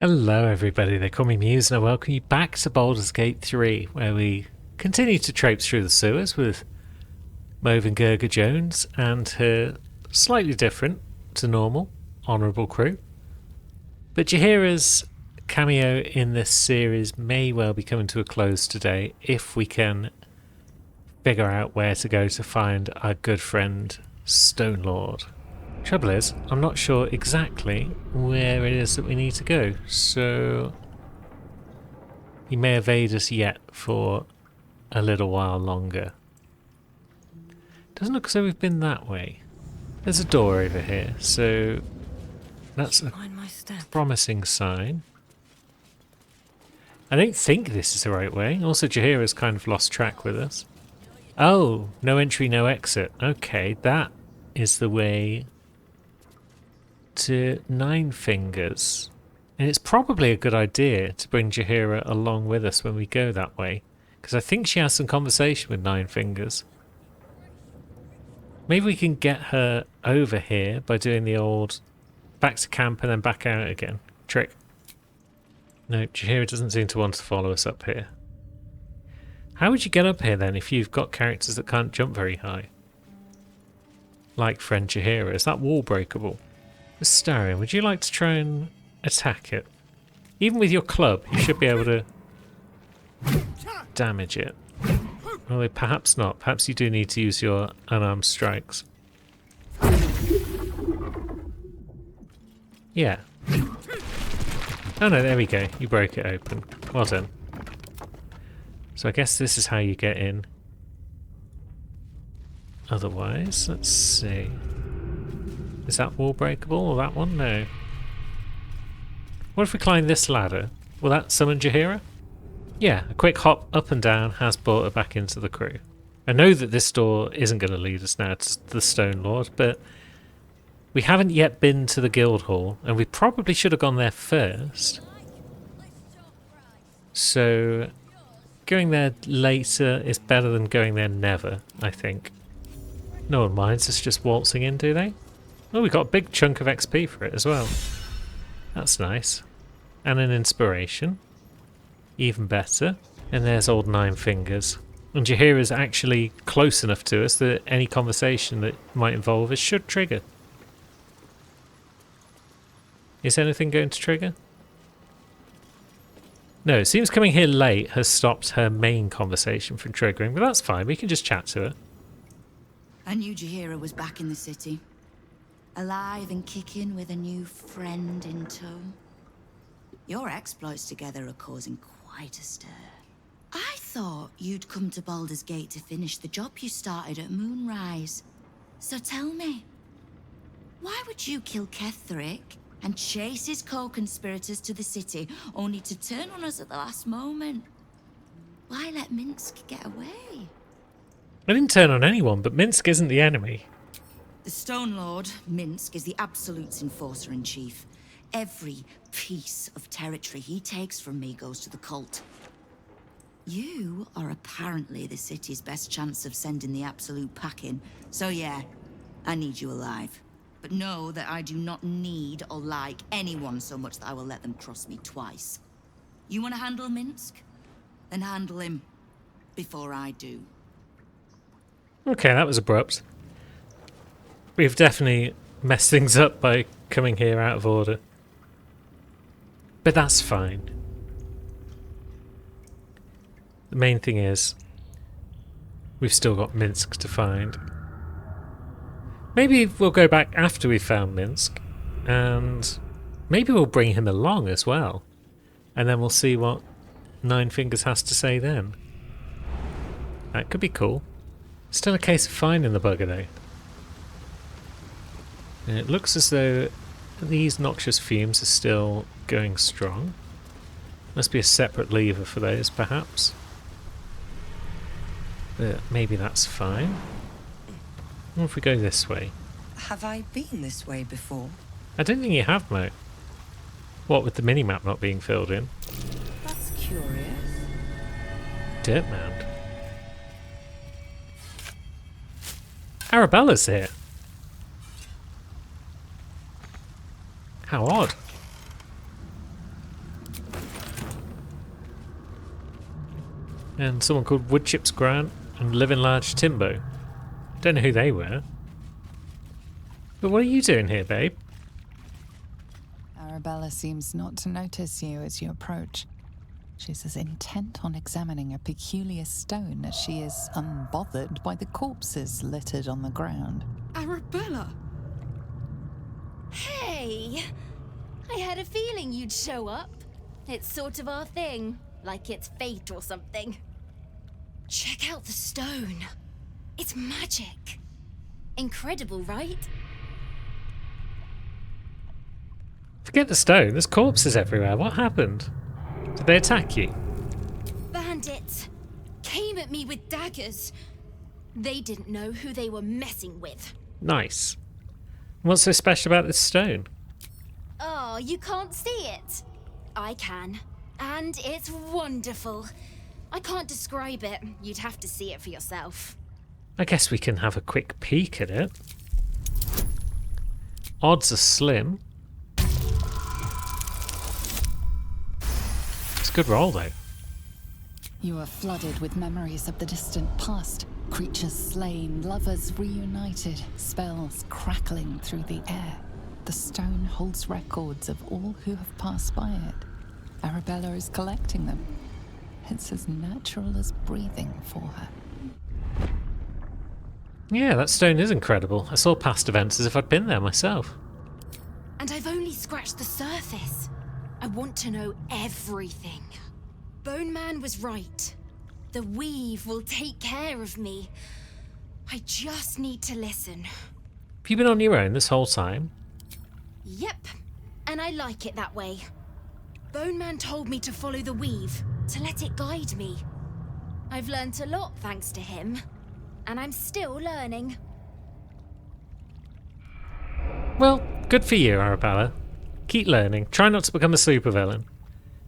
Hello everybody, they call me Muse and I welcome you back to Baldur's Gate 3, where we continue to traipse through the sewers with Moven Gerger Jones and her slightly different to normal, honourable crew. But Jaheira's cameo in this series may well be coming to a close today if we can figure out where to go to find our good friend Stonelord. Trouble is, I'm not sure exactly where it is that we need to go, so he may evade us yet for a little while longer. Doesn't look as though we've been that way. There's a door over here, so that's a promising sign. I don't think this is the right way. Also, Jaheira's kind of lost track with us. Oh, no entry, no exit. Okay, that is the way to Nine Fingers. And it's probably a good idea to bring Jaheira along with us when we go that way, because I think she has some conversation with Nine Fingers. Maybe we can get her over here by doing the old back to camp and then back out again trick. No, Jaheira doesn't seem to want to follow us up here. How would you get up here then if you've got characters that can't jump very high? Like friend Jaheira, is that wall breakable? Astarion, would you like to try and attack it? Even with your club, you should be able to damage it. Although perhaps not. Perhaps you do need to use your unarmed strikes. Yeah. Oh no, there we go. You broke it open. Well done. So I guess this is how you get in. Otherwise, let's see. Is that wall breakable or that one? No. What if we climb this ladder? Will that summon Jaheira? Yeah, a quick hop up and down has brought her back into the crew. I know that this door isn't going to lead us now to the Stonelord, but we haven't yet been to the guild hall, and we probably should have gone there first. So going there later is better than going there never, I think. No one minds us just waltzing in, do they? Oh, we got a big chunk of XP for it as well. That's nice. And an inspiration. Even better. And there's old Nine Fingers. And Jaheira's actually close enough to us that any conversation that might involve us should trigger. Is anything going to trigger? No, it seems coming here late has stopped her main conversation from triggering, but that's fine, we can just chat to her. I knew Jaheira was back in the city. Alive and kicking with a new friend in tow. Your exploits together are causing quite a stir. I thought you'd come to Baldur's Gate to finish the job you started at Moonrise. So tell me, why would you kill Ketheric and chase his co-conspirators to the city, only to turn on us at the last moment? Why let Minsc get away? I didn't turn on anyone, but Minsc isn't the enemy. The Stonelord, Minsc, is the Absolute's enforcer-in-chief. Every piece of territory he takes from me goes to the cult. You are apparently the city's best chance of sending the Absolute packing. So yeah, I need you alive. But know that I do not need or like anyone so much that I will let them cross me twice. You want to handle Minsc? Then handle him before I do. Okay, that was abrupt. We've definitely messed things up by coming here out of order. But that's fine. The main thing is, we've still got Minsc to find. Maybe we'll go back after we've found Minsc, and maybe we'll bring him along as well. And then we'll see what Nine Fingers has to say then. That could be cool. Still a case of finding the bugger though. And it looks as though these noxious fumes are still going strong. Must be a separate lever for those, perhaps. But maybe that's fine. What if we go this way? Have I been this way before? I don't think you have, Mo. What, with the minimap not being filled in? That's curious. Dirt mound. Arabella's here. How odd. And someone called Woodchips Grant and Living Large Timbo. Don't know who they were. But what are you doing here, babe? Arabella seems not to notice you as you approach. She's as intent on examining a peculiar stone as she is unbothered by the corpses littered on the ground. Arabella! Hey! I had a feeling you'd show up. It's sort of our thing, like it's fate or something. Check out the stone. It's magic. Incredible, right? Forget the stone, there's corpses everywhere. What happened? Did they attack you? Bandits came at me with daggers. They didn't know who they were messing with. Nice. What's so special about this stone? Oh, you can't see it? I can. And it's wonderful. I can't describe it. You'd have to see it for yourself. I guess we can have a quick peek at it. Odds are slim. It's a good roll, though. You are flooded with memories of the distant past. Creatures slain, lovers reunited, spells crackling through the air. The stone holds records of all who have passed by it. Arabella is collecting them. It's as natural as breathing for her. Yeah, that stone is incredible. I saw past events as if I'd been there myself. And I've only scratched the surface. I want to know everything. Bone Man was right. The weave will take care of me. I just need to listen. Have you been on your own this whole time? Yep, and I like it that way. Bone Man told me to follow the weave, to let it guide me. I've learnt a lot thanks to him, and I'm still learning. Well, good for you, Arabella. Keep learning. Try not to become a supervillain.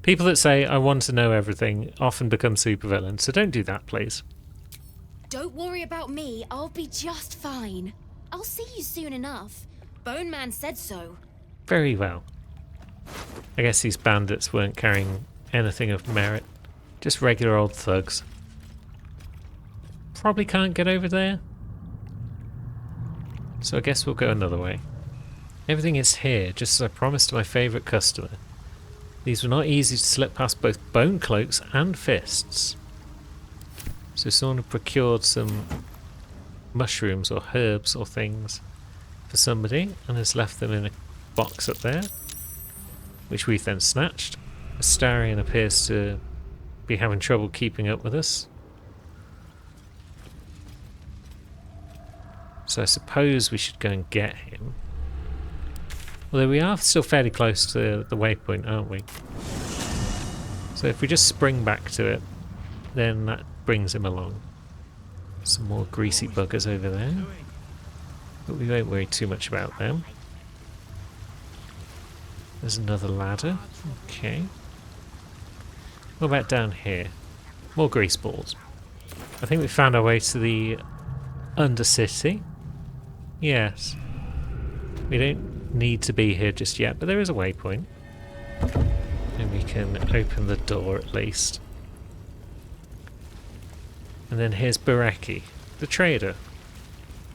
People that say, I want to know everything, often become supervillains, so don't do that, please. Don't worry about me, I'll be just fine. I'll see you soon enough. Bone Man said so. Very well. I guess these bandits weren't carrying anything of merit. Just regular old thugs. Probably can't get over there. So I guess we'll go another way. Everything is here, just as I promised to my favourite customer. These were not easy to slip past both bone cloaks and fists. So someone had procured some mushrooms or herbs or things for somebody and has left them in a box up there, which we've then snatched. Astarion appears to be having trouble keeping up with us. So I suppose we should go and get him. Although we are still fairly close to the waypoint, aren't we? So if we just spring back to it, then that brings him along. Some more greasy buggers over there. But we won't worry too much about them. There's another ladder. Okay. What about down here? More grease balls. I think we found our way to the Undercity. Yes. We don't need to be here just yet, but there is a waypoint. And we can open the door at least. And then here's Bereki, the trader.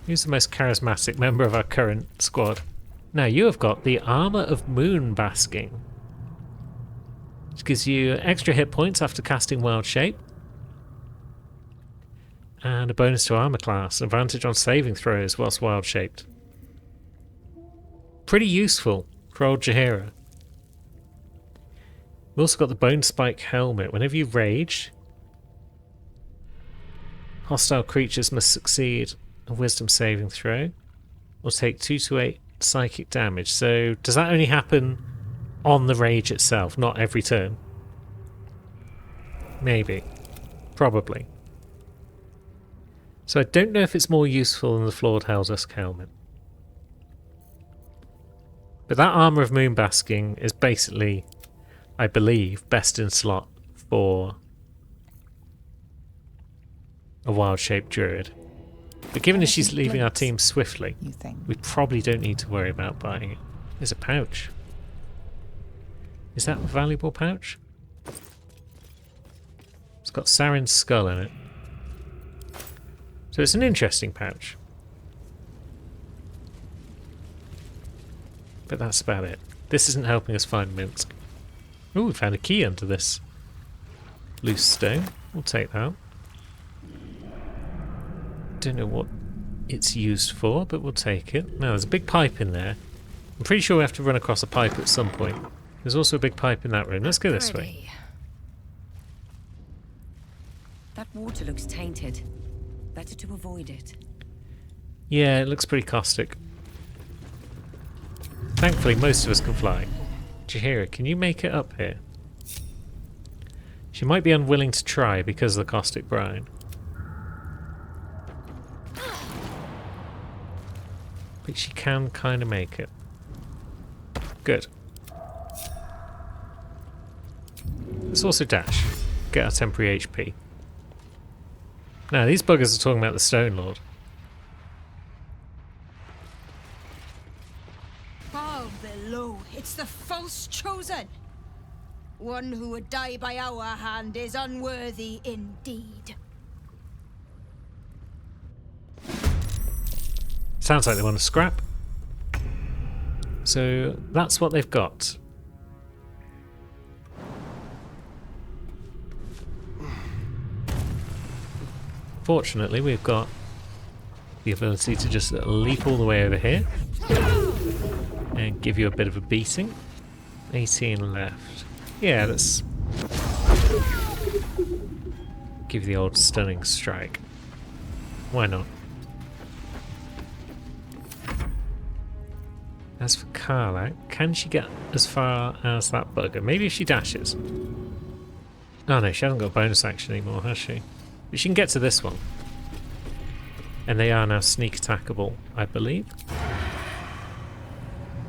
Who's the most charismatic member of our current squad? Now you have got the Armour of Moon Basking, which gives you extra hit points after casting Wild Shape. And a bonus to armor class, advantage on saving throws whilst wild shaped. Pretty useful for old Jaheira. We've also got the Bone Spike Helmet. Whenever you rage, hostile creatures must succeed a wisdom saving throw or take 2 to 8 psychic damage. So does that only happen on the rage itself, not every turn? Maybe. Probably. So I don't know if it's more useful than the Flawed Helldusk Helmet. But that Armour of Moon Basking is basically, I believe, best in slot for a wild-shaped druid. But given that she's leaving our team swiftly, we probably don't need to worry about buying it. There's a pouch. Is that a valuable pouch? It's got Saren's skull in it. So it's an interesting pouch. But that's about it. This isn't helping us find Minsk. Oh, we found a key under this loose stone. We'll take that. Don't know what it's used for, but we'll take it. Now, there's a big pipe in there. I'm pretty sure we have to run across a pipe at some point. There's also a big pipe in that room. Let's go this way. That water looks tainted. Better to avoid it. Yeah, it looks pretty caustic. Thankfully, most of us can fly. Jaheira, can you make it up here? She might be unwilling to try because of the caustic brine. But she can kind of make it. Good. Let's also dash. Get our temporary HP. Now, these buggers are talking about the Stone Lord. Oh, below, it's the false chosen. One who would die by our hand is unworthy indeed. Sounds like they want to scrap. So that's what they've got. Fortunately, we've got the ability to just leap all the way over here and give you a bit of a beating. 18 left. Yeah, let's give you the old stunning strike. Why not? As for Karlach, can she get as far as that bugger? Maybe if she dashes. Oh no, she hasn't got a bonus action anymore, has she? But she can get to this one. And they are now sneak attackable, I believe.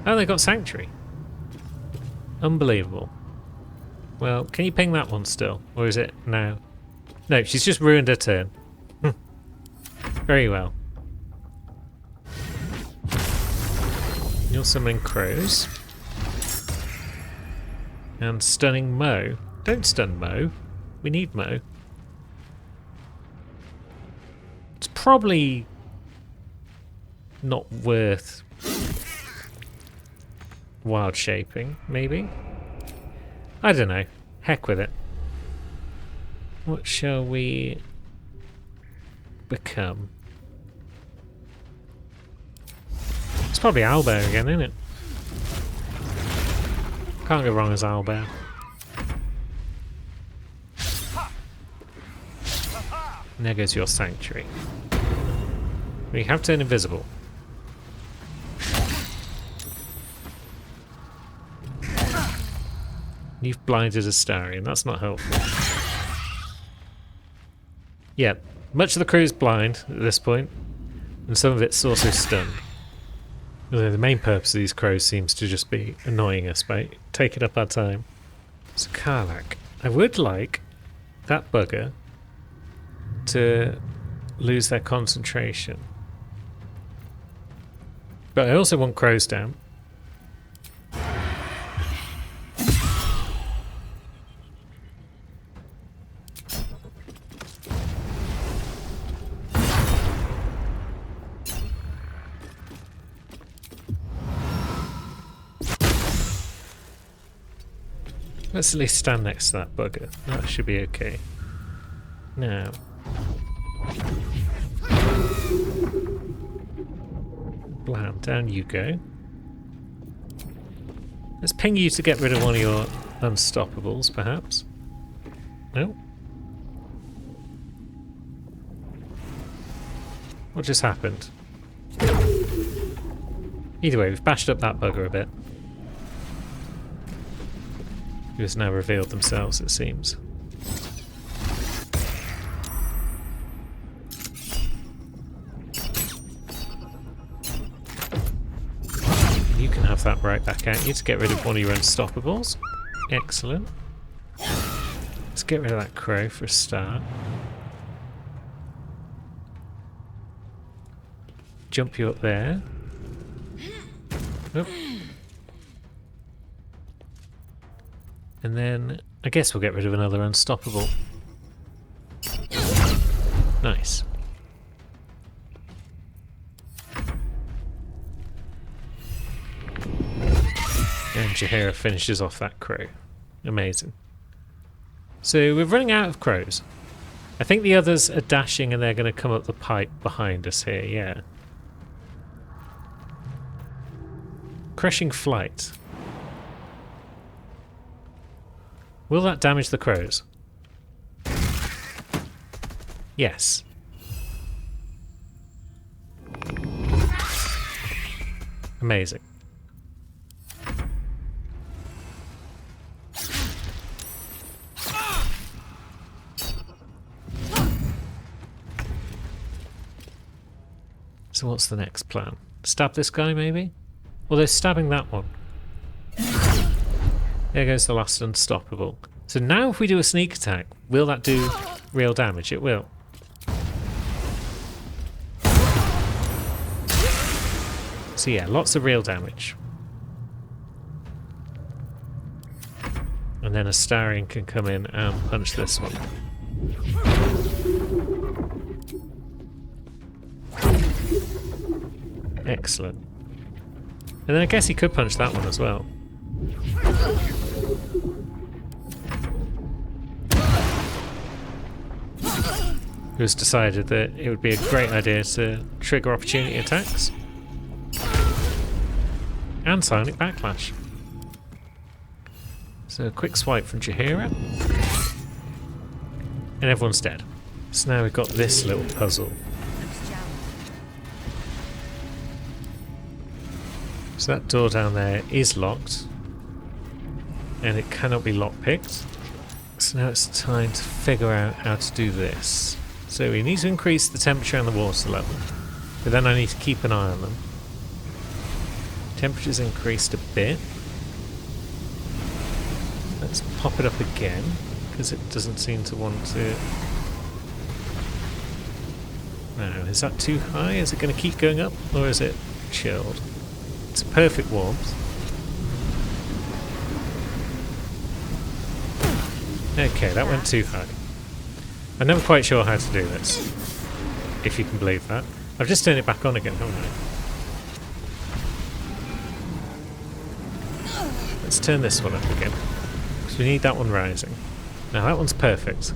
Oh, they got Sanctuary. Unbelievable. Well, can you ping that one still? Or is it now? No, she's just ruined her turn. Very well. You're summoning crows. And stunning Mo. Don't stun Mo. We need Mo. It's probably not worth wild shaping, maybe? I don't know. Heck with it. What shall we become? It's probably owlbear again, isn't it? Can't go wrong as owlbear. And there goes your sanctuary. We have turned invisible. You've blinded Astarion. That's not helpful. Yeah, much of the crew is blind at this point, and some of it's also stunned. Although the main purpose of these crows seems to just be annoying us by taking up our time. So Karlach, I would like that bugger to lose their concentration. But I also want crows down. Let's at least stand next to that bugger. That should be okay. Now. Blam, down you go. Let's ping you to get rid of one of your unstoppables, perhaps. No? What just happened? Either way, we've bashed up that bugger a bit. Who has now revealed themselves, it seems. You can have that right back at you to get rid of one of your unstoppables. Excellent. Let's get rid of that crow for a start. Jump you up there. Oh. And then I guess we'll get rid of another unstoppable. Nice. And Jaheira finishes off that crow. Amazing. So we're running out of crows. I think the others are dashing and they're going to come up the pipe behind us here, yeah. Crushing flight. Will that damage the crows? Yes. Amazing. So what's the next plan? Stab this guy, maybe? Well, they're stabbing that one. There goes the last unstoppable. So now if we do a sneak attack, will that do real damage? It will. So yeah, lots of real damage. And then Astarion can come in and punch this one. Excellent. And then I guess he could punch that one as well. It was decided that it would be a great idea to trigger opportunity attacks. And Psionic Backlash. So a quick swipe from Jaheira. And everyone's dead. So now we've got this little puzzle. So that door down there is locked. And it cannot be lockpicked. So now it's time to figure out how to do this. So we need to increase the temperature and the water level. But then I need to keep an eye on them. Temperature's increased a bit. Let's pop it up again, because it doesn't seem to want to... No, is that too high? Is it going to keep going up, or is it chilled? It's perfect warmth. Okay, that went too high. I'm never quite sure how to do this, if you can believe that. I've just turned it back on again, haven't I? Let's turn this one up again, because we need that one rising. Now that one's perfect.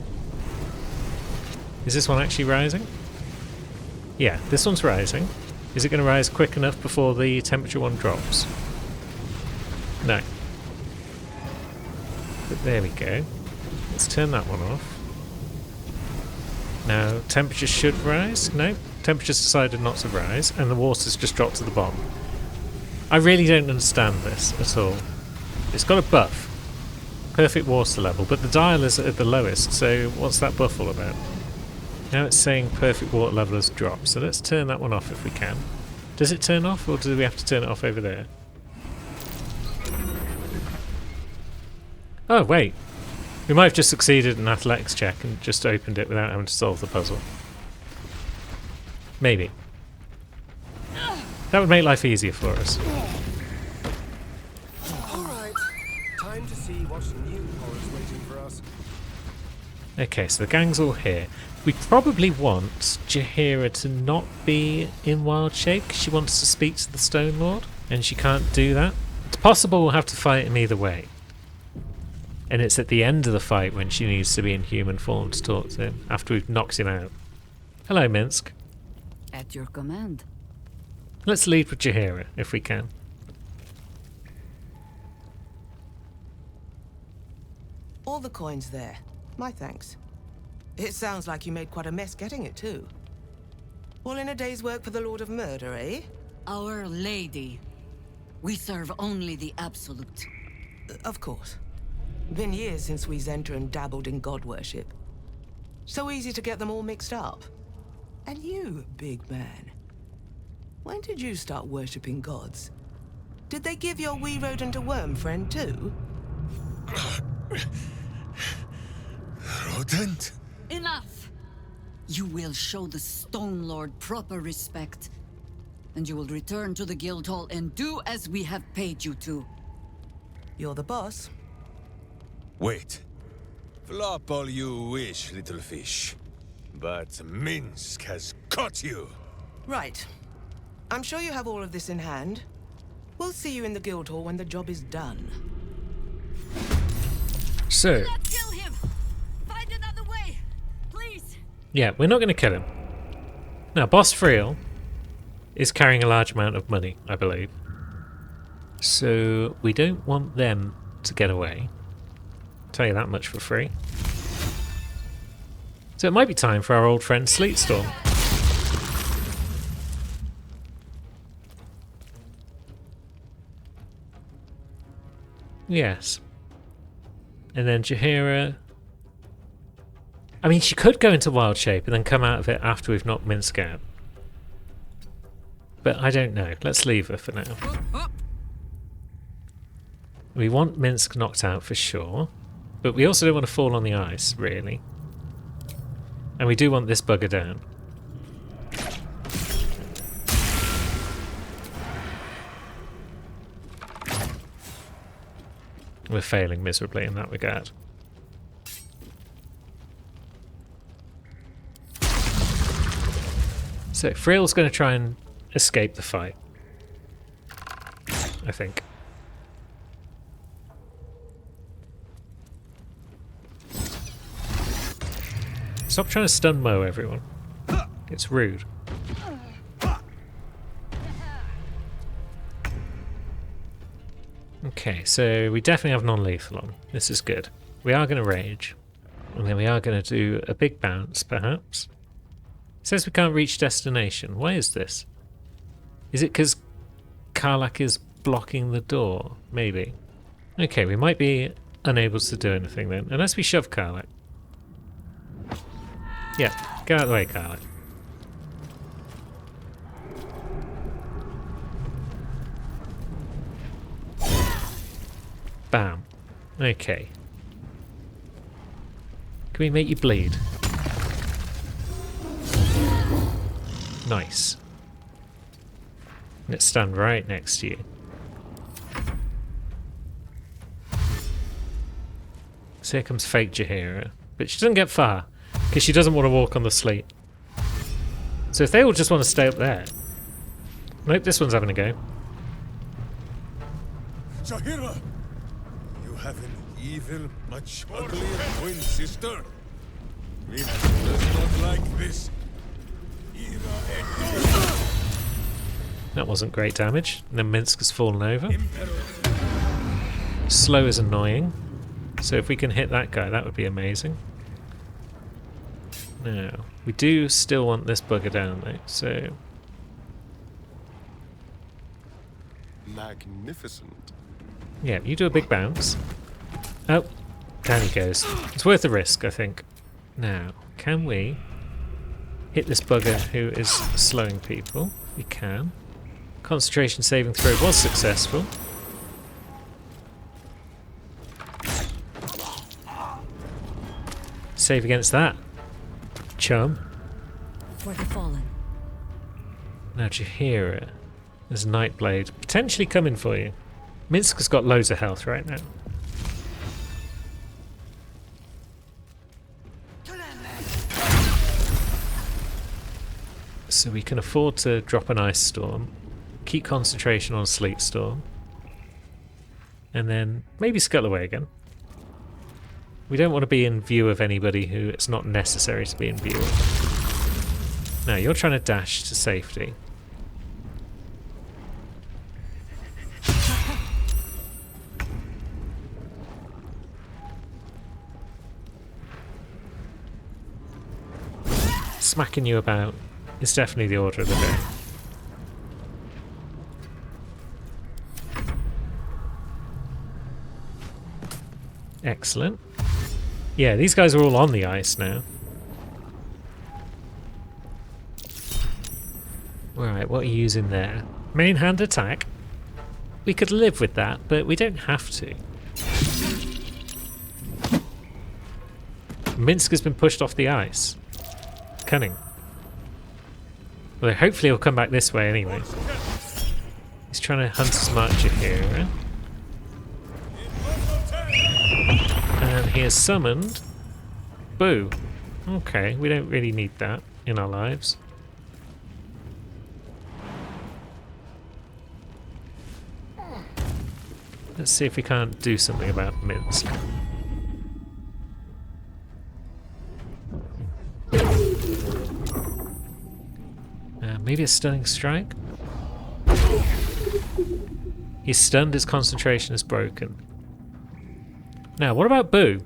Is this one actually rising? Yeah, this one's rising. Is it going to rise quick enough before the temperature one drops? No. But there we go. Let's turn that one off. Now, temperature should rise. No, temperature's decided not to rise, and the water's just dropped to the bottom. I really don't understand this at all. It's got a buff. Perfect water level, but the dial is at the lowest, so what's that buff all about? Now it's saying perfect water level has dropped, so let's turn that one off if we can. Does it turn off, or do we have to turn it off over there? Oh, wait. We might have just succeeded in an athletics check and just opened it without having to solve the puzzle. Maybe. That would make life easier for us. Alright, time to see what new horror's waiting for us. Okay, so the gang's all here. We probably want Jaheira to not be in wild shape because she wants to speak to the Stone Lord, and she can't do that. It's possible we'll have to fight him either way. And it's at the end of the fight when she needs to be in human form to talk to him, after we've knocked him out. Hello, Minsc. At your command. Let's lead with Jaheira, if we can. All the coins there. My thanks. It sounds like you made quite a mess getting it, too. All in a day's work for the Lord of Murder, eh? Our Lady. We serve only the Absolute. Of course. Been years since we Zenta and dabbled in god worship. So easy to get them all mixed up. And you, big man. When did you start worshipping gods? Did they give your wee rodent a worm friend too? Rodent? Enough! You will show the Stone Lord proper respect. And you will return to the guild hall and do as we have paid you to. You're the boss. Wait. Flop all you wish, little fish. But Minsk has caught you. Right. I'm sure you have all of this in hand. We'll see you in the Guildhall when the job is done. So, Kill him! Find another way! Please! yeah, we're not going to kill him. Now, Boss Friel is carrying a large amount of money, I believe. So, we don't want them to get away. I'll tell you that much for free. So it might be time for our old friend Sleetstorm. Yes. And then Jaheira... I mean, she could go into wild shape and then come out of it after we've knocked Minsk out. But I don't know. Let's leave her for now. We want Minsk knocked out for sure. But we also don't want to fall on the ice, really. And we do want this bugger down. We're failing miserably in that regard. So Friel's going to try and escape the fight, I think. Stop trying to stun Mo, everyone. It's rude. Okay, so we definitely have non-lethal on. This is good. We are going to rage. And then we are going to do a big bounce, perhaps. It says we can't reach destination. Why is this? Is it because Karlach is blocking the door? Maybe. Okay, we might be unable to do anything then. Unless we shove Karlach. Yeah, get out of the way, Karlach. Bam. Okay. Can we make you bleed? Nice. Let's stand right next to you. So here comes fake Jaheira. But she doesn't get far, because she doesn't want to walk on the sleet. So if they all just want to stay up there... Nope, this one's having a go. Jaheira! You have an evil, much uglier twin sister. It does not like this. That wasn't great damage. And then Minsk has fallen over. Slow is annoying. So if we can hit that guy, that would be amazing. Now, we do still want this bugger down though, so... Magnificent. Yeah, you do a big bounce. Oh, down he goes. It's worth the risk, I think. Now, can we hit this bugger who is slowing people? We can. Concentration saving throw was successful. Save against that, chum. For the fallen. Now Jaheira, there's Nightblade potentially coming for you. Minsk has got loads of health right now. So we can afford to drop an Ice Storm, keep concentration on Sleet Storm, and then maybe scuttle away again. We don't want to be in view of anybody who it's not necessary to be in view of. Now you're trying to dash to safety. Smacking you about is definitely the order of the day. Excellent. Yeah, these guys are all on the ice now. Right, what are you using there? Main hand attack? We could live with that, but we don't have to. Minsk has been pushed off the ice. Cunning. Well, hopefully he'll come back this way anyway. He's trying to hunt smart Jaheira. And he has summoned Boo. Okay, we don't really need that in our lives. Let's see if we can't do something about Minsk. Maybe a stunning strike? He's stunned, his concentration is broken. Now, what about Boo?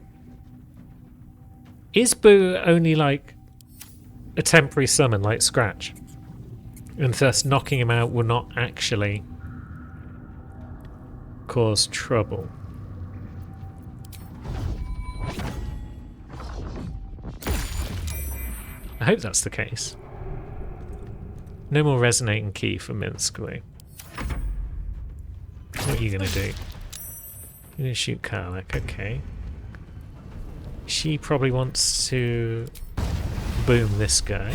Is Boo only like a temporary summon like Scratch? And thus knocking him out will not actually cause trouble. I hope that's the case. No more resonating key for Minsk, though. What are you gonna do? You're gonna shoot Karlach, okay. She probably wants to boom this guy.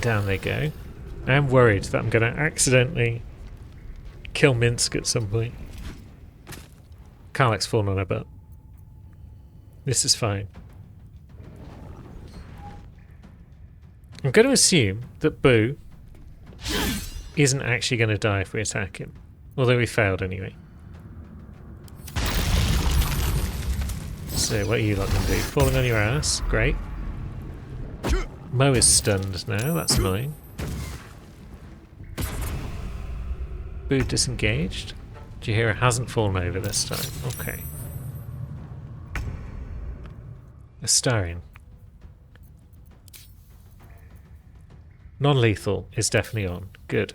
Down they go. I'm worried that I'm going to accidentally kill Minsk at some point. Karlach's fallen on her butt. This is fine. I'm going to assume that Boo isn't actually going to die if we attack him. Although we failed anyway. So what are you lot going to do? Falling on your ass? Great. Mo is stunned now, that's annoying. Boo disengaged. Jaheira hasn't fallen over this time. Okay. Astarion. Non-lethal is definitely on. Good.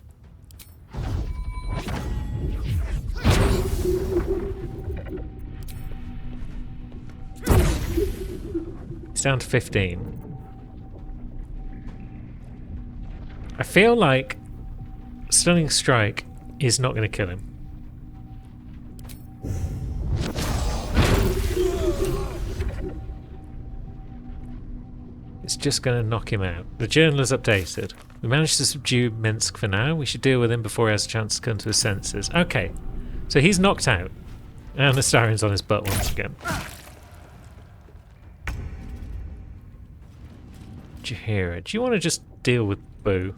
It's down to 15. I feel like Stunning Strike is not going to kill him. It's just going to knock him out. The journal is updated. We managed to subdue Minsk for now. We should deal with him before he has a chance to come to his senses. Okay, so he's knocked out. And Astarion's on his butt once again. Jaheira, do you want to just deal with Boo?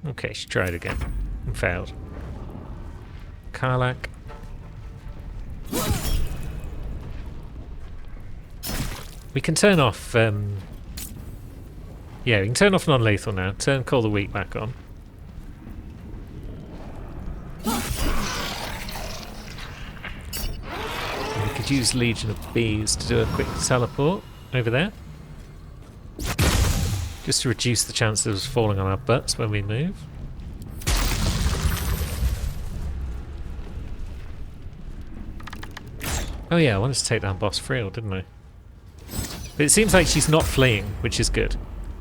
Okay, she tried again and failed. Karlach. We can turn off, yeah, we can turn off non-lethal now. Turn Call the Weak back on. And we could use Legion of Bees to do a quick teleport over there. Just to reduce the chances of us falling on our butts when we move. Oh yeah, I wanted to take down Boss Friel, didn't I? But it seems like she's not fleeing, which is good.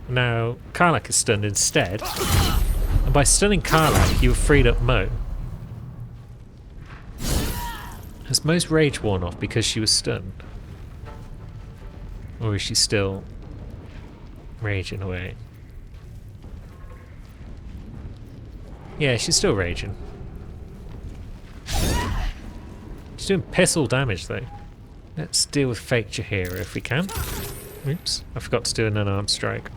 Now, Karlach is stunned instead. And by stunning Karlach, you have freed up Mo. Has Mo's rage worn off because she was stunned? Or is she still raging away? Yeah, she's still raging. She's doing piss all damage though. Let's deal with fake Jaheira if we can. Oops, I forgot to do an unarmed strike.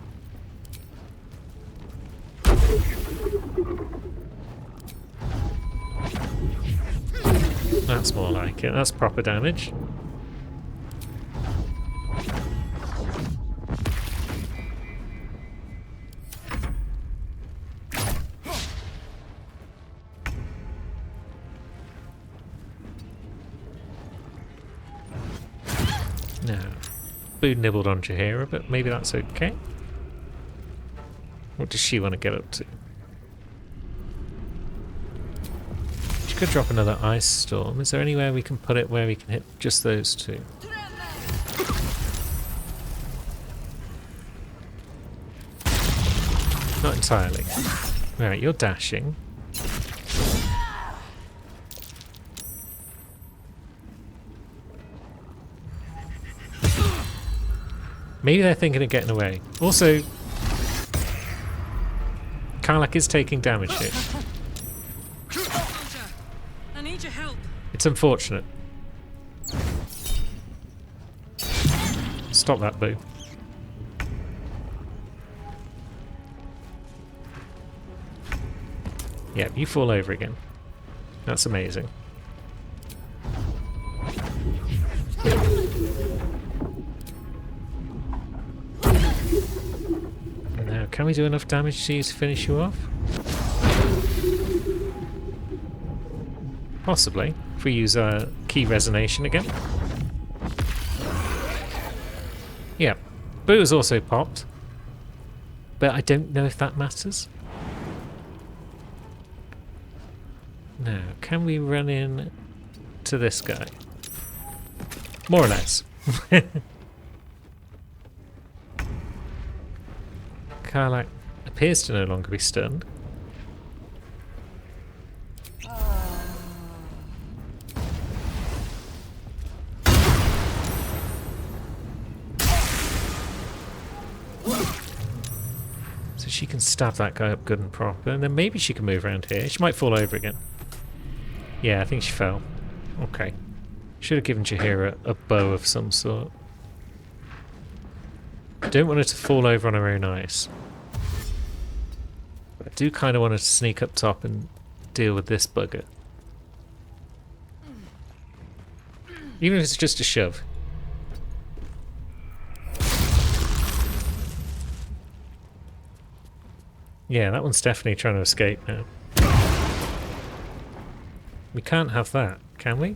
That's more like it, that's proper damage. Boo nibbled on Jaheira, but maybe that's okay. What does she want to get up to? She could drop another ice storm. Is there anywhere we can put it where we can hit just those two? Not entirely. Alright, you're dashing. Maybe they're thinking of getting away. Also, Karlach is taking damage here. I need your help. It's unfortunate. Stop that, Boo. Yeah, you fall over again. That's amazing. Now, can we do enough damage to finish you off? Possibly, if we use our key resonation again. Yeah, Boo has also popped, but I don't know if that matters. Now, can we run in to this guy? More or less. Karlach appears to no longer be stunned. So she can stab that guy up good and proper, and then maybe she can move around here. She might fall over again. Yeah, I think she fell. Okay. Should have given Jaheira a bow of some sort. I don't want her to fall over on her own ice. But I do kind of want her to sneak up top and deal with this bugger. Even if it's just a shove. Yeah, that one's definitely trying to escape now. We can't have that, can we?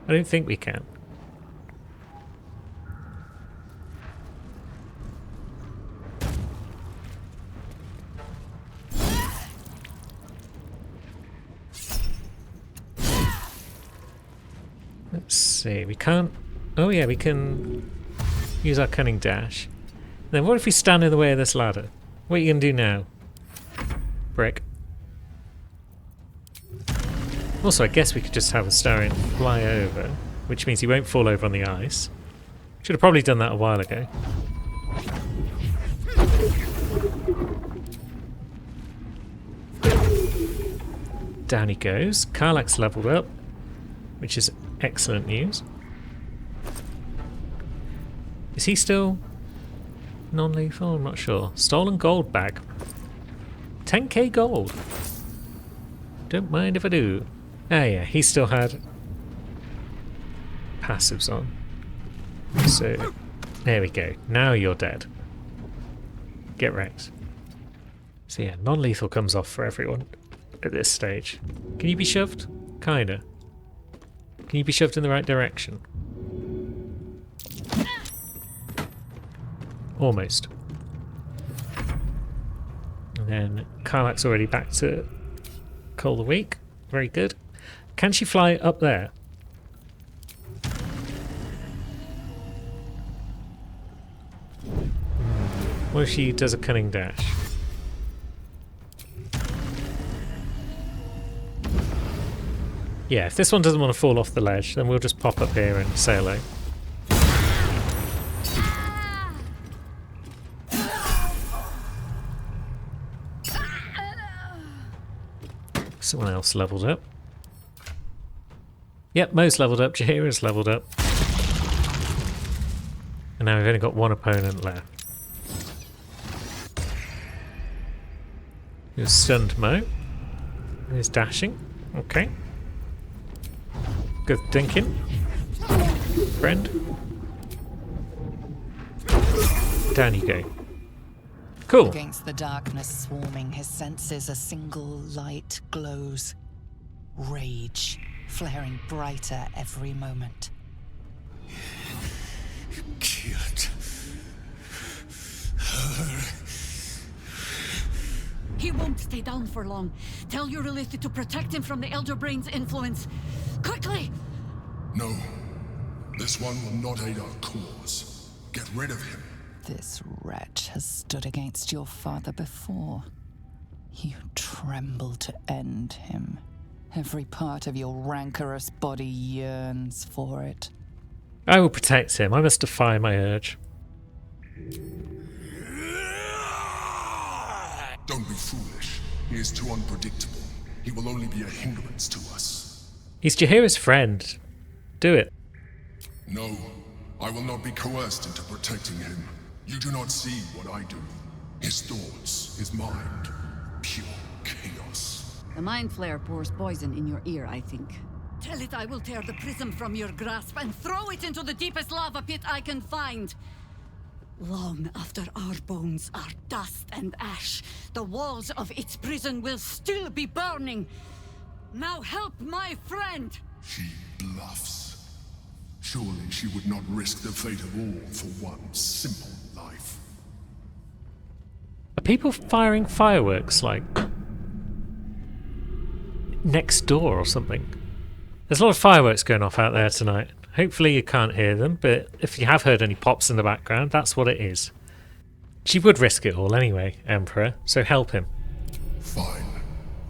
I don't think we can. Let's see, we can't... Oh yeah, we can use our cunning dash. Then what if we stand in the way of this ladder? What are you going to do now? Brick. Also, I guess we could just have Astarion fly over, which means he won't fall over on the ice. Should have probably done that a while ago. Down he goes. Karlach's leveled up, which is excellent news. Is he still non-lethal? I'm not sure. Stolen gold bag. 10k gold. Don't mind if I do. Ah yeah, he still had passives on. So, there we go. Now you're dead. Get wrecked. So yeah, non-lethal comes off for everyone at this stage. Can you be shoved? Kinda. Can you be shoved in the right direction? Almost. And then Karlach's already back to Call the Weak. Very good. Can she fly up there? What if she does a cunning dash? Yeah, if this one doesn't want to fall off the ledge, then we'll just pop up here and say hello. Someone else leveled up. Yep, Mo's leveled up, Jaheira's leveled up. And now we've only got one opponent left. He's stunned Mo. He's dashing. Okay. Good thinking. Friend. Down you go. Cool. Against the darkness swarming his senses, a single light glows. Rage, flaring brighter every moment. Killed her. He won't stay down for long. Tell your related to protect him from the Elder Brain's influence. Quickly! No. This one will not aid our cause. Get rid of him. This wretch has stood against your father before. You tremble to end him. Every part of your rancorous body yearns for it. I will protect him. I must defy my urge. Don't be foolish. He is too unpredictable. He will only be a hindrance to us. He's Jaheira's friend. Do it. No, I will not be coerced into protecting him. You do not see what I do. His thoughts, his mind, pure chaos. The Mind Flare pours poison in your ear, I think. Tell it I will tear the prism from your grasp and throw it into the deepest lava pit I can find. Long after our bones are dust and ash, the walls of its prison will still be burning. Now help my friend! She bluffs. Surely she would not risk the fate of all for one simple life. Are people firing fireworks, like, next door or something? There's a lot of fireworks going off out there tonight. Hopefully you can't hear them, but if you have heard any pops in the background, that's what it is. She would risk it all anyway, Emperor, so help him. Fine.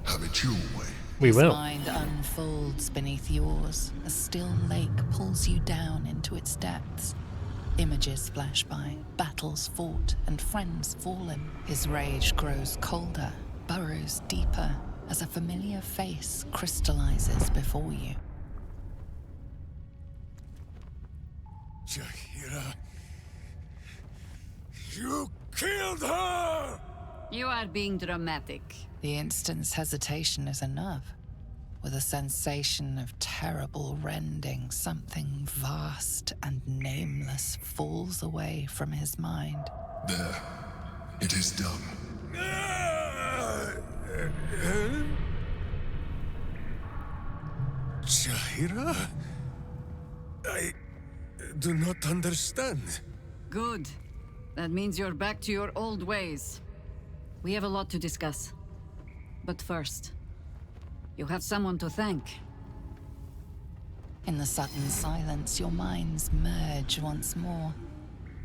Have it your way. We will. His mind unfolds beneath yours. A still lake pulls you down into its depths. Images flash by, battles fought, and friends fallen. His rage grows colder, burrows deeper, as a familiar face crystallizes before you. Jaheira, you killed her! You are being dramatic. The instant's hesitation is enough. With a sensation of terrible rending, something vast and nameless falls away from his mind. There. It is done. Jaheira? I do not understand. Good. That means you're back to your old ways. We have a lot to discuss. But first, you have someone to thank. In the sudden silence, your minds merge once more.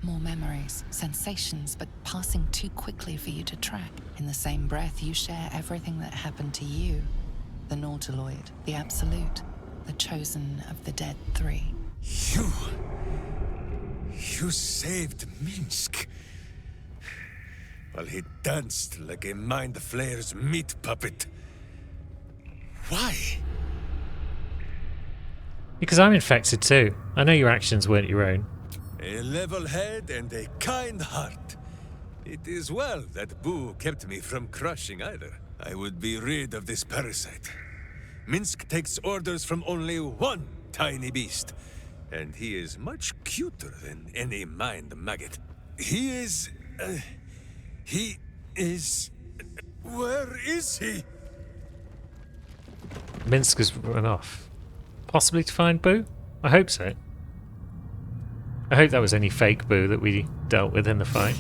More memories, sensations, but passing too quickly for you to track. In the same breath, you share everything that happened to you. The Nautiloid, the Absolute, the chosen of the Dead Three. You saved Minsk. While he danced like a Mind Flayer's meat puppet. Why? Because I'm infected too. I know your actions weren't your own. A level head and a kind heart. It is well that Boo kept me from crushing either. I would be rid of this parasite. Minsk takes orders from only one tiny beast, and he is much cuter than any mind maggot. He is... Where is he? Minsk has run off. Possibly to find Boo? I hope so. I hope that was any fake Boo that we dealt with in the fight.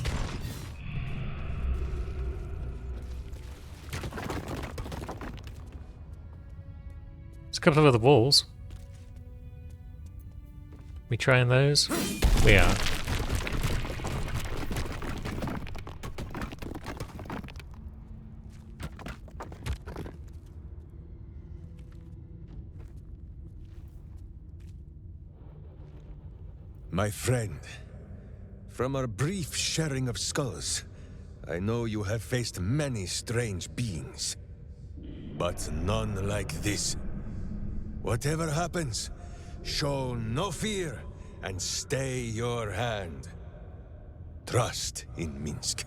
There's a couple of other walls. We trying those? We are. My friend, from our brief sharing of skulls, I know you have faced many strange beings, but none like this. Whatever happens, show no fear and stay your hand. Trust in Minsk.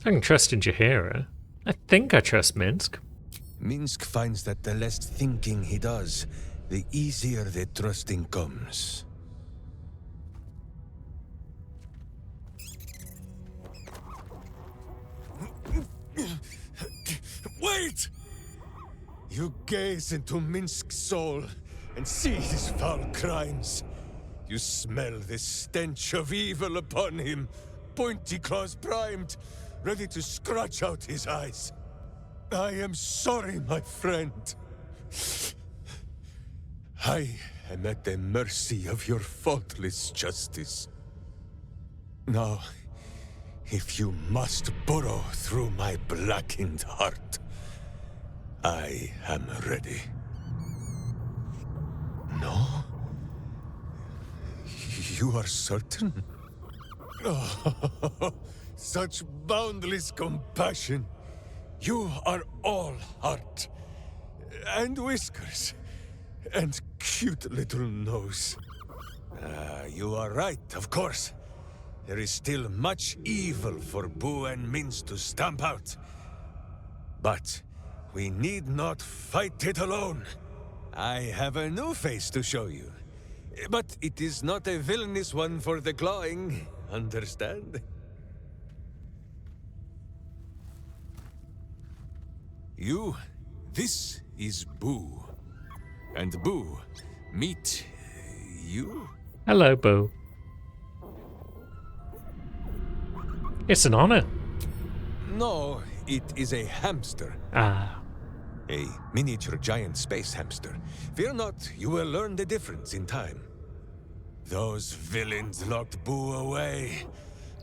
I can trust in Jaheira. I think I trust Minsk. Minsk finds that the less thinking he does, the easier the trusting comes. Wait! You gaze into Minsk's soul and see his foul crimes. You smell the stench of evil upon him, pointy claws primed, ready to scratch out his eyes. I am sorry, my friend. I am at the mercy of your faultless justice. Now, if you must burrow through my blackened heart, I am ready. No? You are certain? Oh, such boundless compassion. You are all heart. And whiskers. And cute little nose. You are right, of course. There is still much evil for Boo and Mince to stamp out. But we need not fight it alone. I have a new face to show you. But it is not a villainous one for the clawing, understand? This is Boo. And Boo, meet you? Hello, Boo. It's an honor. No, it is a hamster. Ah. A miniature giant space hamster. Fear not, you will learn the difference in time. Those villains locked Boo away,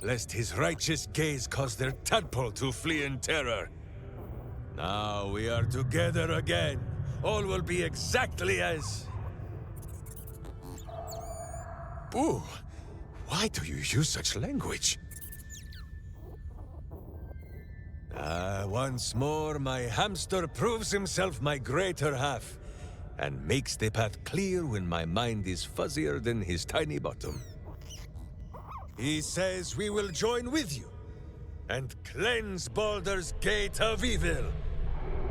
lest his righteous gaze cause their tadpole to flee in terror. Now we are together again. All will be exactly as... Boo, why do you use such language? Once more, my hamster proves himself my greater half, and makes the path clear when my mind is fuzzier than his tiny bottom. He says we will join with you, and cleanse Baldur's Gate of evil.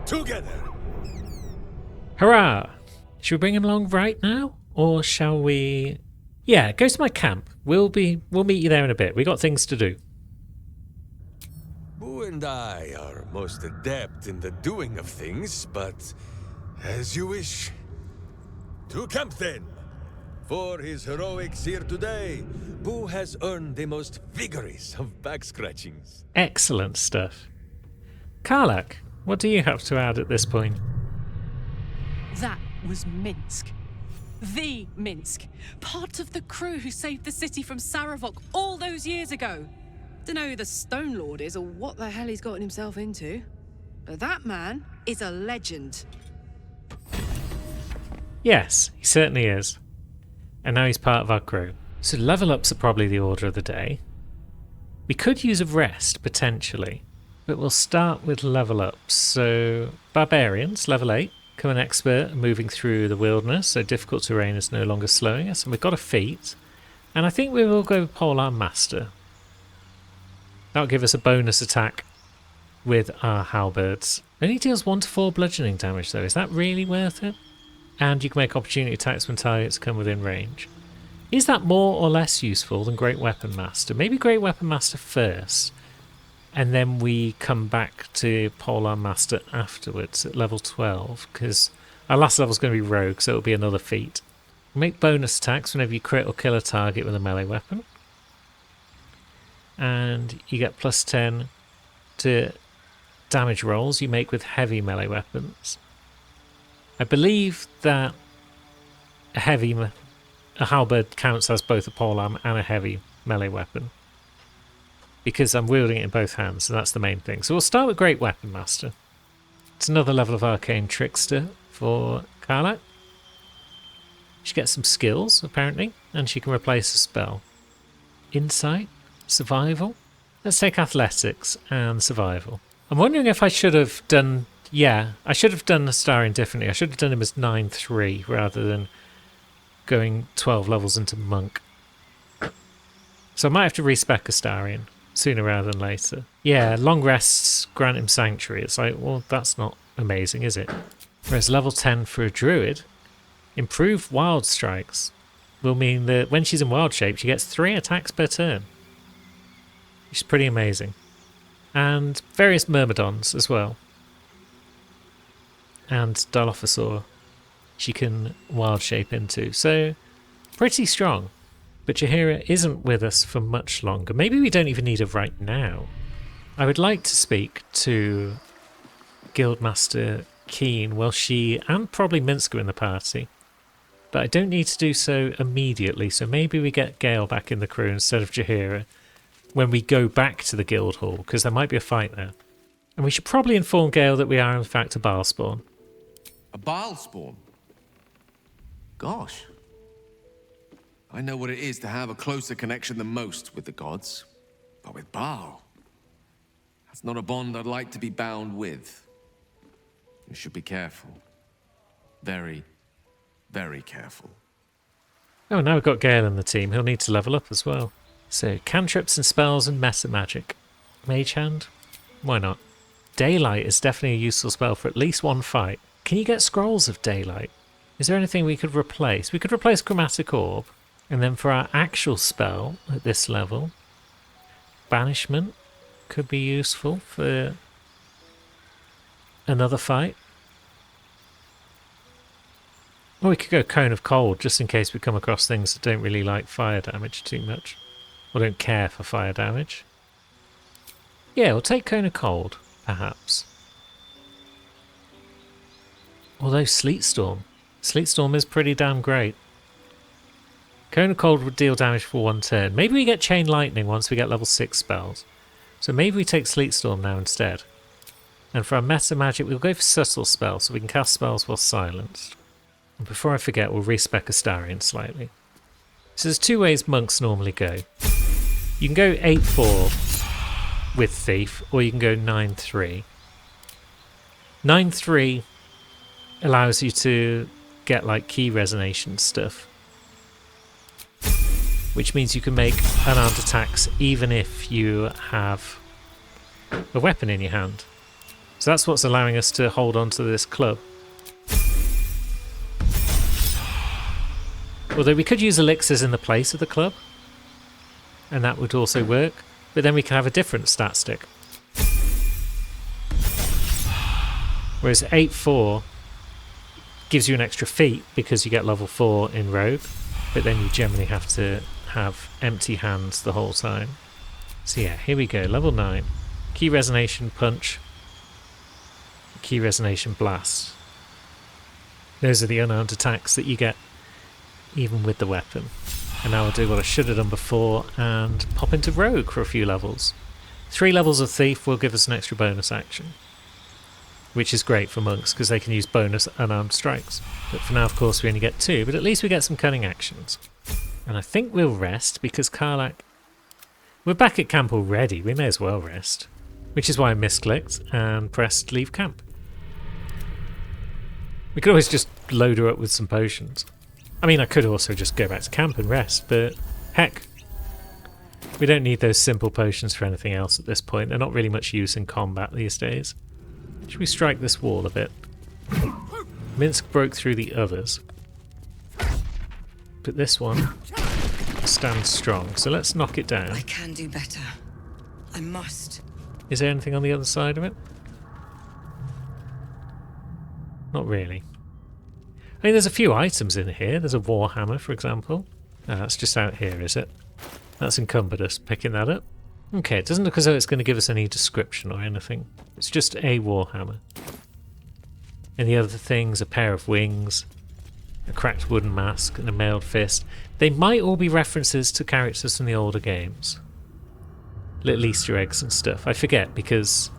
Together! Hurrah! Should we bring him along right now? Or shall we... Yeah, go to my camp. We'll meet you there in a bit. We got things to do. Boo and I are most adept in the doing of things, but as you wish. To camp then! For his heroics here today, Boo has earned the most vigorous of back scratchings. Excellent stuff. Karlach, what do you have to add at this point? That was Minsk. The Minsk. Part of the crew who saved the city from Sarevok all those years ago. Dunno who the Stone Lord is or what the hell he's gotten himself into. But that man is a legend. Yes, he certainly is. And now he's part of our crew. So level ups are probably the order of the day. We could use a rest, potentially. But we'll start with level ups. So, Barbarians, level 8. Become an expert at moving through the wilderness, so difficult terrain is no longer slowing us. And we've got a feat. And I think we will go with Polearm Master. That'll give us a bonus attack with our halberds. Only deals 1 to 4 bludgeoning damage though. Is that really worth it? And you can make opportunity attacks when targets come within range. Is that more or less useful than Great Weapon Master? Maybe Great Weapon Master first. And then we come back to Polearm Master afterwards at level 12. Because our last level is going to be Rogue, so it'll be another feat. Make bonus attacks whenever you crit or kill a target with a melee weapon. And you get plus 10 to damage rolls you make with heavy melee weapons. I believe that a halberd counts as both a polearm and a heavy melee weapon, because I'm wielding it in both hands, so that's the main thing. So we'll start with Great Weapon Master. It's another level of Arcane Trickster for Karlach. She gets some skills, apparently, and she can replace a spell. Insight? Survival? Let's take Athletics and Survival. I'm wondering if I should have done... Yeah, I should have done Astarion differently. I should have done him as 9-3 rather than going 12 levels into Monk. So I might have to respec Astarion sooner rather than later. Yeah, long rests grant him Sanctuary. It's like, well, that's not amazing, is it? Whereas level 10 for a Druid, improved Wild Strikes will mean that when she's in wild shape, she gets 3 attacks per turn. Which is pretty amazing. And various Myrmidons as well. And Dilophosaur she can wild shape into. So, pretty strong. But Jaheira isn't with us for much longer. Maybe we don't even need her right now. I would like to speak to Guildmaster Keen while she and probably Minsk are in the party. But I don't need to do so immediately, so maybe we get Gale back in the crew instead of Jaheira when we go back to the guild hall, because there might be a fight there. And we should probably inform Gale that we are in fact a Baalspawn. A Baalspawn? Gosh. I know what it is to have a closer connection than most with the gods. But with Baal, that's not a bond I'd like to be bound with. You should be careful. Very, very careful. Oh, now we've got Gale in the team. He'll need to level up as well. So, cantrips and spells and meta magic. Mage Hand? Why not? Daylight is definitely a useful spell for at least one fight. Can you get scrolls of daylight? Is there anything we could replace? We could replace Chromatic Orb. And then for our actual spell at this level, Banishment could be useful for another fight. Or we could go Cone of Cold, just in case we come across things that don't really like fire damage too much. Or don't care for fire damage. Yeah, we'll take Cone of Cold, perhaps. Although Sleet Storm. Sleet Storm is pretty damn great. Cone of Cold would deal damage for one turn. Maybe we get Chain Lightning once we get level 6 spells. So maybe we take Sleet Storm now instead. And for our meta magic, we'll go for Subtle Spell, so we can cast spells while silenced. And before I forget, we'll respec Astarion slightly. So there's two ways monks normally go. You can go 8-4 with Thief, or you can go 9-3. 9-3 allows you to get like key resonation stuff, which means you can make unarmed attacks even if you have a weapon in your hand. So that's what's allowing us to hold on to this club. Although we could use elixirs in the place of the club, and that would also work, but then we can have a different stat stick. Whereas 8-4 gives you an extra feat because you get level 4 in Rogue, but then you generally have to have empty hands the whole time. So yeah, here we go, level 9. Key Resonation Punch, Key Resonation Blast. Those are the unarmed attacks that you get even with the weapon. And now I'll do what I should have done before and pop into Rogue for a few levels. 3 levels of Thief will give us an extra bonus action, which is great for monks because they can use bonus unarmed strikes. But for now, of course, we only get 2, but at least we get some cunning actions. And I think we'll rest because Karlach... We're back at camp already, we may as well rest. Which is why I misclicked and pressed leave camp. We could always just load her up with some potions. I mean, I could also just go back to camp and rest, but heck. We don't need those simple potions for anything else at this point. They're not really much use in combat these days. Should we strike this wall a bit? Minsc broke through the others, but this one stands strong, so let's knock it down. I can do better. I must. Is there anything on the other side of it? Not really. I mean, there's a few items in here. There's a Warhammer, for example. Oh, that's just out here, is it? That's encumbered us picking that up. Okay, it doesn't look as though it's going to give us any description or anything. It's just a Warhammer. And the other things, a pair of wings, a cracked wooden mask, and a mailed fist. They might all be references to characters from the older games. Little Easter eggs and stuff. I forget because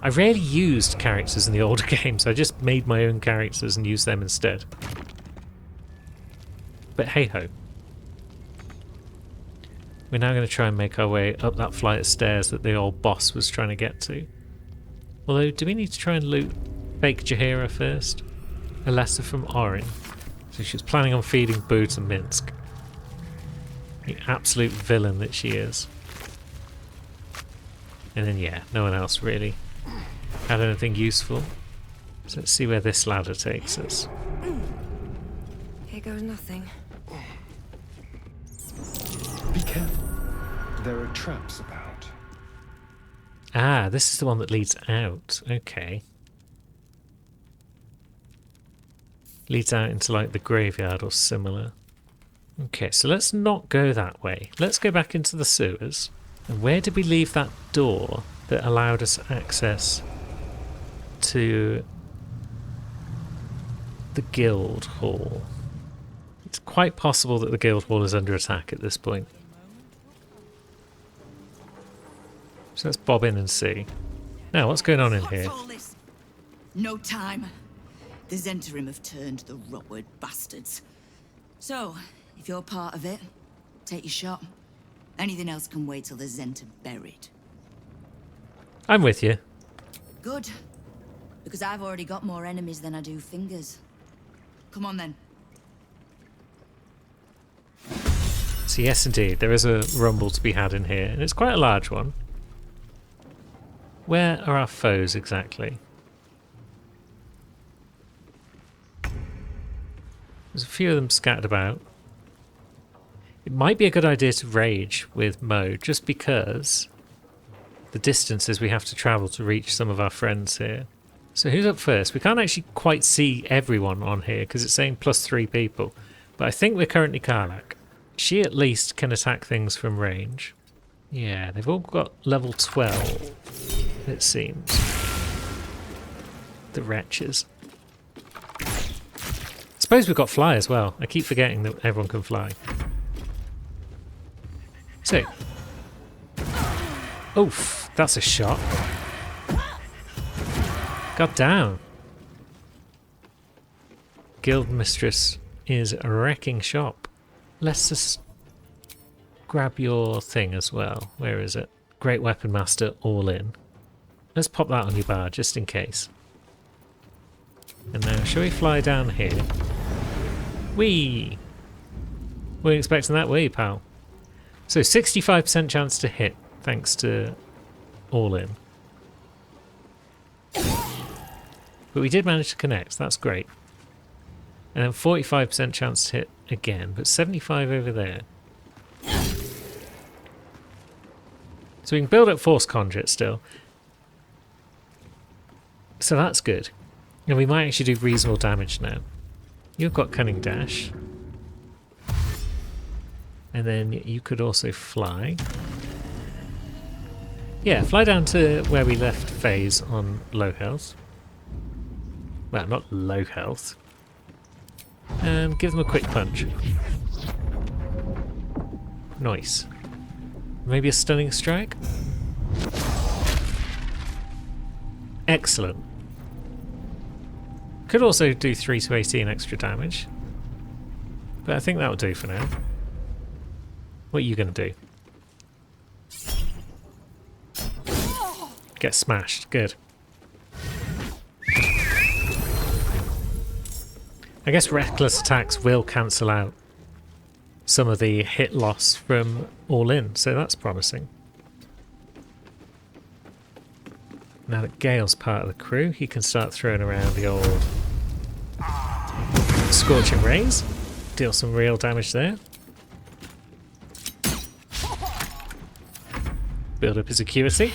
I rarely used characters in the older games. I just made my own characters and used them instead. But hey ho. We're now going to try and make our way up that flight of stairs that the old boss was trying to get to. Although, do we need to try and loot fake Jaheira first? A letter from Orin. So she's planning on feeding Boo to Minsc. The absolute villain that she is. And then yeah, no one else really had anything useful. So let's see where this ladder takes us. Here goes nothing. Be careful. There are traps about. Ah, this is the one that leads out. Okay. Leads out into like the graveyard or similar. Okay, so let's not go that way. Let's go back into the sewers. And where did we leave that door that allowed us access to the guild hall? It's quite possible that the guild hall is under attack at this point. So let's bob in and see. Now, what's going on in here? No time. The Zhentarim have turned, the Rotwood bastards. So, If you're part of it, take your shot. Anything else can wait till the Zent are buried. I'm with you. Good. Because I've already got more enemies than I do fingers. Come on then. So yes, indeed, there is a rumble to be had in here, and it's quite a large one. Where are our foes exactly? There's a few of them scattered about. It might be a good idea to rage with Mo, just because the distances we have to travel to reach some of our friends here. So who's up first? We can't actually quite see everyone on here because it's saying +3 people. But I think we're currently Karlach. She at least can attack things from range. Yeah, they've all got level 12, it seems. The wretches. I suppose we've got fly as well. I keep forgetting that everyone can fly. So. Oof, that's a shot. God damn. Guild Mistress is wrecking shop. Let's just grab your thing as well. Where is it? Great Weapon Master all in. Let's pop that on your bar just in case. And now, shall we fly down here? Whee! Weren't expecting that, were you, pal? So 65% chance to hit, thanks to all in. But we did manage to connect, that's great. And then 45% chance to hit again, but 75 over there. So we can build up Force Conduit still. So that's good. And we might actually do reasonable damage now. You've got Cunning Dash. And then you could also fly. Yeah, fly down to where we left Phase on low health. Well, not low health. And give them a quick punch. Nice. Maybe a stunning strike? Excellent. Could also do 3 to 18 extra damage. But I think that'll do for now. What are you going to do? Get smashed. Good. I guess reckless attacks will cancel out some of the hit loss from all in, so that's promising. Now that Gale's part of the crew, he can start throwing around the old Scorching Rays. Deal some real damage there. Build up his acuity.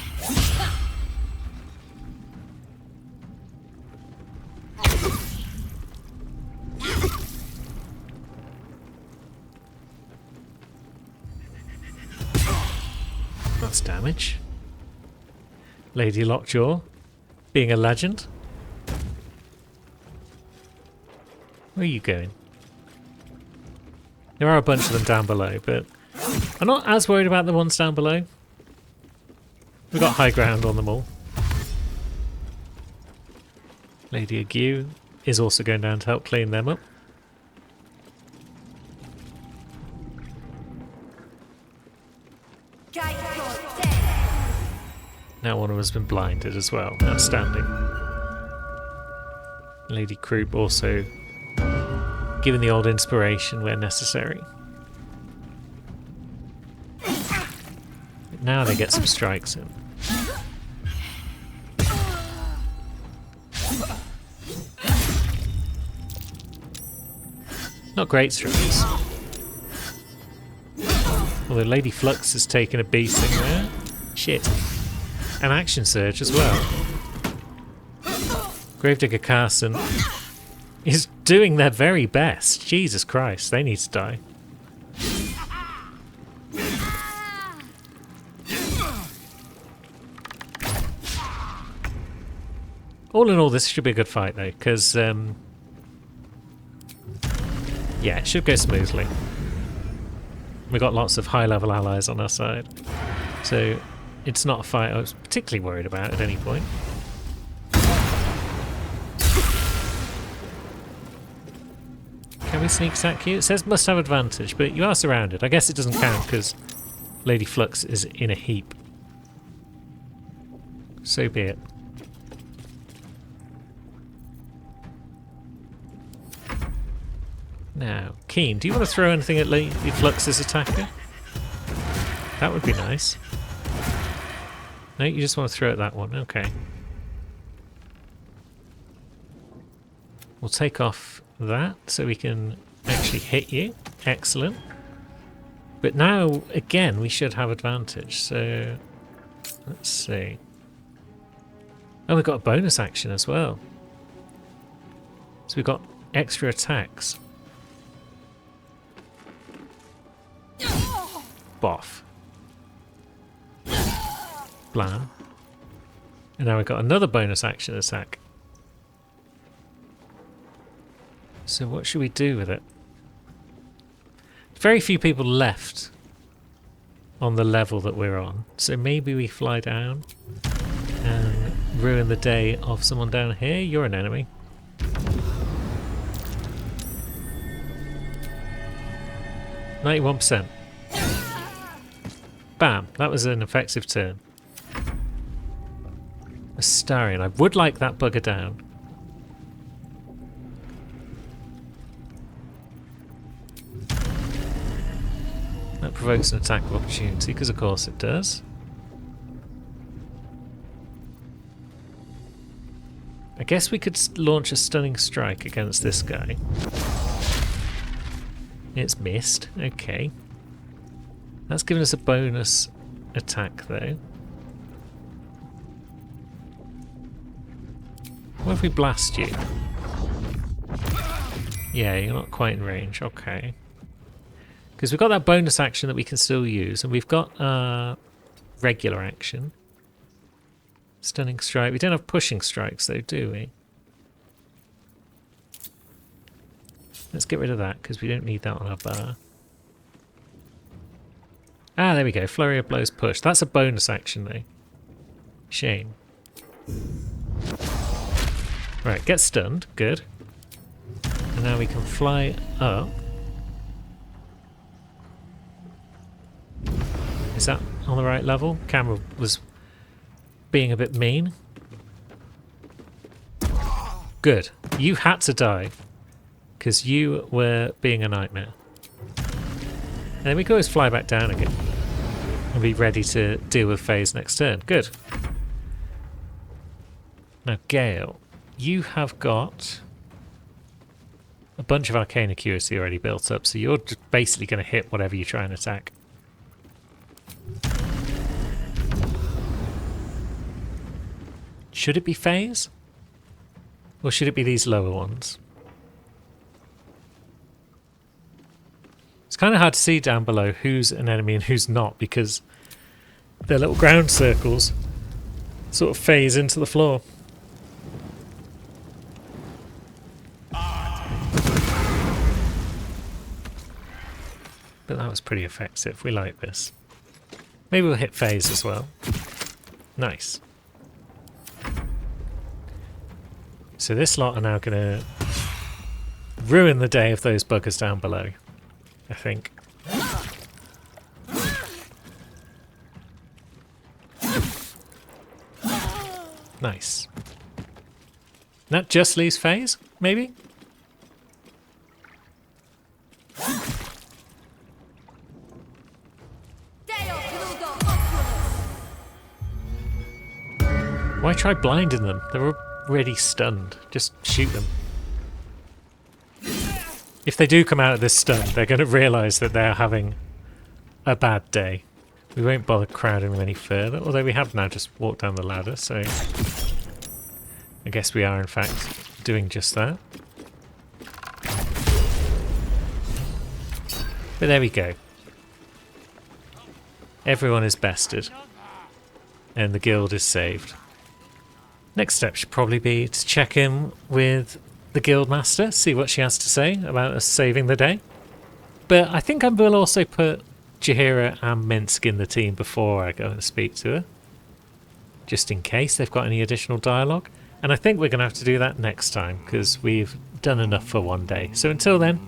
That's damage. Lady Lockjaw, being a legend. Where are you going? There are a bunch of them down below, but I'm not as worried about the ones down below. We've got high ground on them all. Lady Ague is also going down to help clean them up. Now one of us has been blinded as well. Outstanding. Lady Croup also giving the old inspiration where necessary. But now they get some strikes in. Not great strikes. Although Lady Flux has taken a beating there. Shit. An action surge as well. Gravedigger Carson is doing their very best. Jesus Christ, they need to die. All in all, this should be a good fight though, because yeah, it should go smoothly. We've got lots of high-level allies on our side, so it's not a fight I was particularly worried about at any point. Can Can we sneak attack you? It says must have advantage, but you are surrounded. I guess it doesn't count because Lady Flux is in a heap. So be it. Now, Keen, do you want to throw anything at Lady Flux's attacker? That would be nice. No, you just want to throw at that one. Okay. We'll take off that so we can actually hit you. Excellent. But now, again, we should have advantage. So, let's see. Oh, we've got a bonus action as well. So we've got extra attacks. Boff. Blam. And now we've got another bonus action attack. So what should we do with it? Very few people left on the level that we're on. So maybe we fly down and ruin the day of someone down here. You're an enemy. %. Bam, that was an effective turn. Astarion, I would like that bugger down. That provokes an attack of opportunity, because of course it does. I guess we could launch a stunning strike against this guy. It's missed, okay. That's given us a bonus attack though. What if we blast you? Yeah, you're not quite in range, okay. Because we've got that bonus action that we can still use, and we've got regular action. Stunning strike. We don't have pushing strikes though, do we? Let's get rid of that, because we don't need that on our bar. Ah, there we go. Flurry of blows push. That's a bonus action though. Shame. Right, get stunned. Good. And now we can fly up. Is that on the right level? Camera was being a bit mean. Good. You had to die. Because you were being a nightmare. And then we can always fly back down again. And be ready to deal with Phase next turn. Good. Now, Gale, you have got a bunch of arcane accuracy already built up, so you're just basically going to hit whatever you try and attack. Should it be Phase? Or should it be these lower ones? It's kind of hard to see down below who's an enemy and who's not, because their little ground circles sort of phase into the floor. But that was pretty effective. We like this. Maybe we'll hit phase as well. Nice. So this lot are now going to ruin the day of those buggers down below, I think. Nice. That just leaves phase, maybe? Why try blinding them? They're already stunned. Just shoot them. If they do come out of this stun, they're going to realise that they're having a bad day. We won't bother crowding them any further, although we have now just walked down the ladder, so I guess we are in fact doing just that. But there we go. Everyone is bested. And the guild is saved. Next step should probably be to check in with the guild master, see what she has to say about us saving the day. But I think I will also put Jaheira and Minsc in the team before I go and speak to her, just in case they've got any additional dialogue. And I think we're going to have to do that next time, because we've done enough for one day. So until then,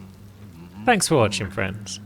Thanks for watching, friends.